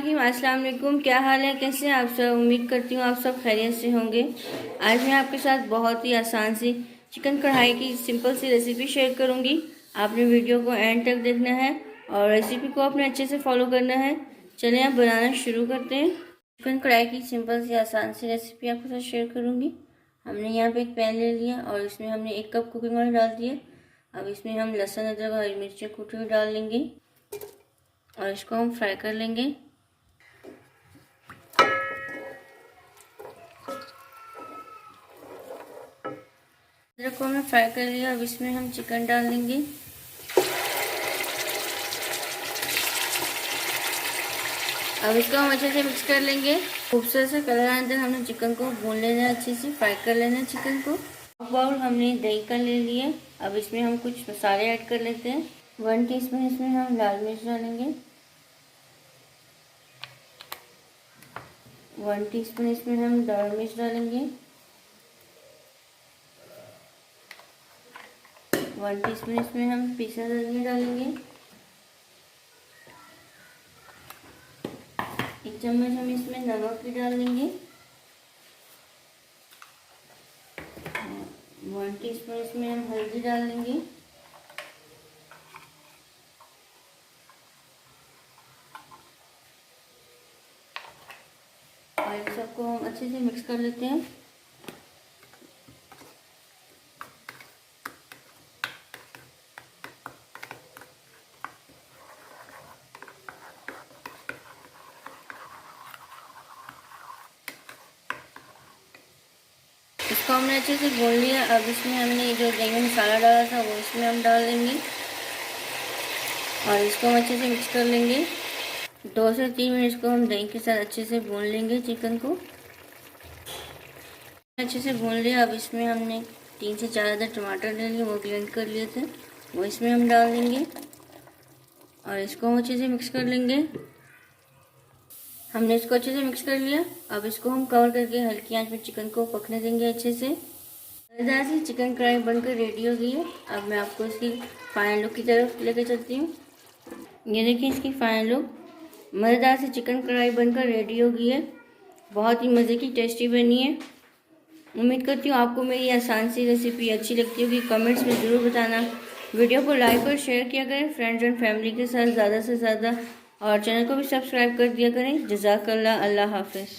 बिस्मिल्लाहिर्रहमानिर्रहीम। अस्सलाम वालेकुम। क्या हाल है, कैसे हैं आप सब? उम्मीद करती हूँ आप सब खैरियत से होंगे। आज मैं आपके साथ बहुत ही आसान सी चिकन कढ़ाई की सिंपल सी रेसिपी शेयर करूँगी। आपने वीडियो को एंड तक देखना है और रेसिपी को अपने अच्छे से फॉलो करना है। चलिए आप बनाना शुरू करते हैं। चिकन कढ़ाई की सिंपल सी आसान सी रेसिपी आपके साथ शेयर करूँगी। हमने यहाँ पे एक पैन ले लिया और इसमें हमने 1 कप कुकिंग ऑयल डाल दिया। अब इसमें हम लहसुन, अदरक और हरी मिर्ची कूटी हुई डाल लेंगे और इसको हम फ्राई कर लेंगे। अदरक को हमने फ्राई कर लिया। अब इसमें हम चिकन डाल देंगे। अब इसको हम अच्छे से मिक्स कर लेंगे। खूबसूरत सा कलर आने तक हमने चिकन को भून लेना है, अच्छे से फ्राई कर लेना है चिकन को। बाउल हमने दही का ले लिया। अब इसमें हम कुछ मसाले ऐड कर लेते हैं। 1 टीस्पून इसमें हम लाल मिर्च डालेंगे। 1 टीस्पून इसमें हम लाल मिर्च डालेंगे। 1 टीस्पून इसमें हम पिसा धनिया डालेंगे। 1 चम्मच हम इसमें नमक भी डाल देंगे। 1 टीस्पून इसमें हम हल्दी डाल देंगे। और इन सबको हम अच्छे से मिक्स कर लेते हैं। इसको हमने अच्छे से भून लिया। अब इसमें हमने जो दही में मसाला डाला था वो इसमें हम डाल देंगे और इसको हम अच्छे से मिक्स कर लेंगे। 2 से 3 मिनट इसको हम दही के साथ अच्छे से भून लेंगे। चिकन को अच्छे से भून लिया। अब इसमें हमने 3 से 4 अदर टमाटर ले लिए, वो ग्राइंड कर लिए थे, वो इसमें हम डाल देंगे और इसको हम अच्छे से मिक्स कर लेंगे। हमने इसको अच्छे से मिक्स कर लिया। अब इसको हम कवर करके हल्की आंच में चिकन को पकने देंगे अच्छे से। मज़ेदार सी चिकन कढ़ाई बनकर रेडी हो गई है। अब मैं आपको इसकी फाइनल लुक की तरफ लेकर चलती हूँ। ये देखिए इसकी फाइनल लुक। मज़ेदार सी चिकन कढ़ाई बनकर रेडी हो गई है। बहुत ही मज़े की टेस्टी बनी है। उम्मीद करती हूँ आपको मेरी आसान सी रेसिपी अच्छी लगती होगी। कमेंट्स में ज़रूर बताना। वीडियो को लाइक और शेयर किया करें फ्रेंड्स एंड फैमिली के साथ ज़्यादा से ज़्यादा, और चैनल को भी सब्सक्राइब कर दिया करें। जज़ाकल्लाह। अल्लाह हाफ़िज़।